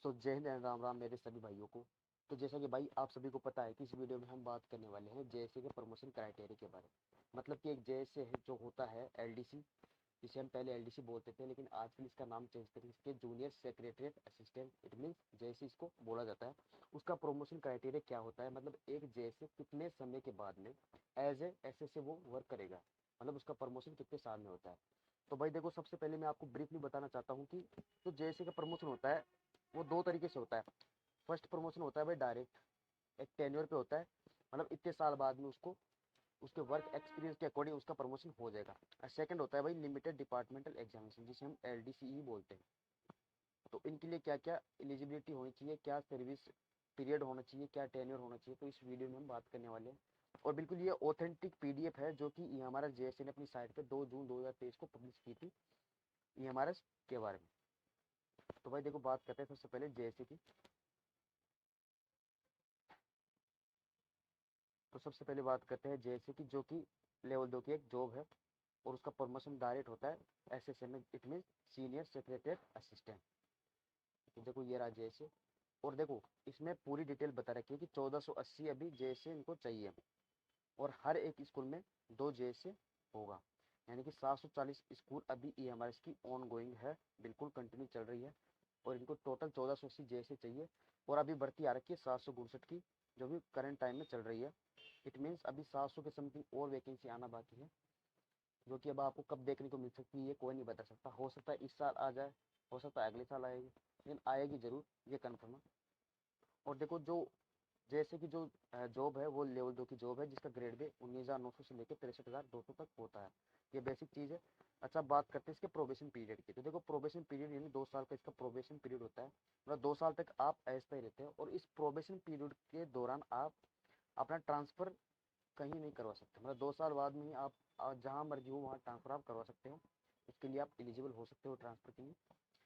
तो जय हिंद एंड राम राम मेरे सभी भाइयों को। तो जैसा कि भाई आप सभी को पता है कि इस वीडियो में हम बात करने वाले हैं जेएसए के प्रमोशन क्राइटेरिया के बारे में। मतलब कि एक जेएसए है जो होता है एलडीसी, जिसे हम पहले एलडीसी बोलते थे, लेकिन आजकल इसका नाम चेंज करके इसके junior secretariat assistant, it means JSA इसको बोला जाता है। उसका प्रमोशन क्राइटेरिया क्या होता है, मतलब एक जेएसए कितने समय के बाद में एज ए एसएसए वो वर्क करेगा, मतलब उसका प्रमोशन कितने साल में होता है। तो भाई देखो, सबसे पहले मैं आपको ब्रीफली बताना चाहता हूँ कि जो जेएसए का प्रमोशन होता है वो दो तरीके से होता है। फर्स्ट प्रमोशन होता है भाई डायरेक्ट, एक टेन्योर पे होता है, मतलब इतने साल बाद में उसको उसके वर्क एक्सपीरियंस के अकॉर्डिंग उसका प्रमोशन हो जाएगा। और सेकंड होता है भाई लिमिटेड डिपार्टमेंटल एग्जामिनेशन, जिसे हम एलडीसीई बोलते हैं। तो इनके लिए क्या क्या एलिजिबिलिटी होनी चाहिए, क्या सर्विस पीरियड होना चाहिए, क्या टेन्योर होना चाहिए, तो इस वीडियो में हम बात करने वाले हैं। और बिल्कुल ये ऑथेंटिक पीडीएफ है जो कि ये हमारा जेएसए ने अपनी साइट पे 2 जून 2023 को पब्लिश की थी ये हमारे के बारे में। तो भाई देखो, बात करते हैं सबसे पहले जेएसए की। तो सबसे पहले बात करते हैं जेएसए की, जो कि लेवल 2 की एक जॉब है और उसका प्रमोशन डायरेक्ट होता है एसएसए में, it mean senior secretariat assistant. तो देखो ये रहा जेएसए, और देखो इसमें पूरी डिटेल बता रखी है कि 1480 अभी जेएसए इनको चाहिए, और हर एक स्कूल में 2 जेएसए होगा, यानी कि 740 स्कूल अभी ईएमआरएस की ऑन गोइंग है, बिल्कुल कंटिन्यू चल रही है। और इनको टोटल 1480 जेएसए चाहिए, और अभी भर्ती आ रखी है 762 की, जो भी करंट टाइम में चल रही है। इट मीन्स अभी 700 के समथिंग और वैकेंसी आना बाकी है, जो कि अब आपको कब देखने को मिल सकती है ये कोई नहीं बता सकता। हो सकता है इस साल आ जाए, हो सकता है अगले साल आएगी, लेकिन आएगी जरूर, ये कन्फर्म है। और देखो, जो जैसे कि जो जॉब है वो लेवल 2 की जॉब है, जिसका ग्रेड भी 19,900 से लेकर 63,200 तक होता है। ये बेसिक चीज़ है। अच्छा, बात करते हैं इसके प्रोबेशन पीरियड की। तो देखो, प्रोबेशन पीरियड यानी 2 साल का इसका प्रोबेशन पीरियड होता है, मतलब 2 साल तक आप ऐसा ही रहते हैं, और इस प्रोबेशन पीरियड के दौरान आप अपना ट्रांसफ़र कहीं नहीं करवा सकते, मतलब 2 साल बाद में ही आप जहाँ मर्जी हो वहाँ ट्रांसफ़र आप करवा सकते हो। उसके लिए आप एलिजिबल हो सकते हो ट्रांसफ़र के लिए।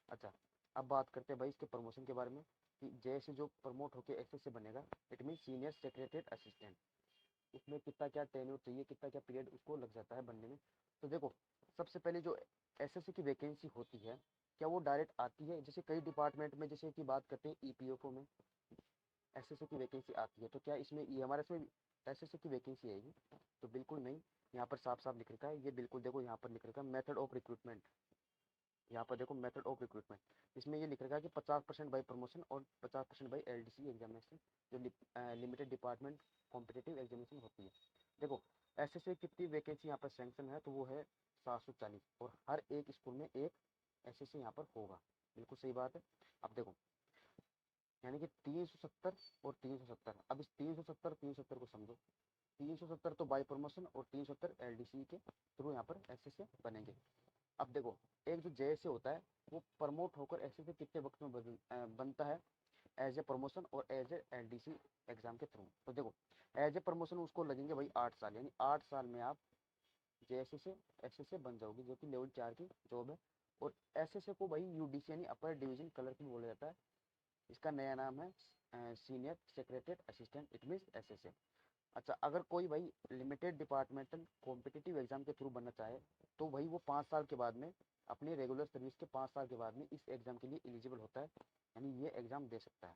अच्छा, अब बात करते हैं भाई इसके प्रमोशन के बारे में, कि जैसे जो प्रमोट होकर एसएस से बनेगा, it mean senior secretariat assistant, उसमें कितना क्या टेन्योर चाहिए, कितना क्या पीरियड उसको लग जाता है बनने में। तो देखो, सबसे पहले जो एसएससी की वैकेंसी होती है, क्या वो डायरेक्ट आती है? जैसे कई डिपार्टमेंट में, जैसे कि बात करते हैं ईपीएफओ में एसएससी की वैकेंसी आती है, तो क्या इसमें ईएमआरएस में एसएससी की वैकेंसी आएगी? तो बिल्कुल नहीं। यहाँ पर साफ साफ लिख रखा है, ये बिल्कुल देखो यहाँ पर लिख रखा है मेथड ऑफ रिक्रूटमेंट। यहाँ पर देखो मेथड ऑफ रिक्रूटमेंट, इसमें ये लिख रखा है कि 50% बाई प्रमोशन और 50% बाई एलडीसी एग्जामिनेशन, जो लिमिटेड डिपार्टमेंट कॉम्पिटिटिव एग्जामिनेशन होती है। देखो, एसएससी कितनी वैकेंसी यहाँ पर सैंक्शन है, तो वो है 740, और हर एक स्कूल में एक एसएससी यहाँ पर होगा। बिल्कुल सही बात है। अब देखो, यानी कि 370 और 370, अब इस 370 को समझो। 370 तो बाई प्रमोशन और 370 एलडीसी के थ्रू यहाँ पर एसएससी बनेंगे। अब देखो, एक जो जेएसए होता है वो प्रमोट होकर एसएससी कितने वक्त में बनता है, एज ए प्रमोशन और एज ए एलडीसी एग्जाम के थ्रू। तो देखो, एज ए प्रमोशन उसको लगेंगे भाई 8 साल, यानी 8 साल में आप जेएसए से एसएसए बन जाओगे, जो कि लेवल 4 की जॉब है। और एसएसए को भाई यूडीसी यानी अपर डिवीजन क्लर्क भी बोला जाता है। इसका नया नाम है senior secretariat assistant, it means SSA. अच्छा, अगर कोई भाई लिमिटेड डिपार्टमेंटल कॉम्पिटिटिव एग्जाम के थ्रू बनना चाहे, तो भाई वो 5 साल के बाद में, अपनी रेगुलर सर्विस के 5 साल के बाद में इस एग्जाम के लिए एलिजिबल होता है, यानी ये एग्जाम दे सकता है।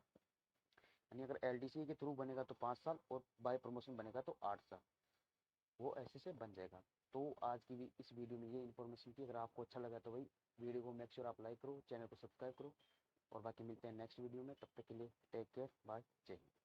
यानी अगर एलडीसी के थ्रू बनेगा तो 5 साल, और बाय प्रमोशन बनेगा तो 8 साल, वो ऐसे से बन जाएगा। तो आज की भी इस वीडियो में ये इन्फॉर्मेशन थी। अगर आपको अच्छा लगा तो भाई वीडियो को मेक श्योर आप लाइक करो, चैनल को सब्सक्राइब करो, और बाकी मिलते हैं नेक्स्ट वीडियो में। तब तक के लिए टेक केयर, बाय, जय हिंद।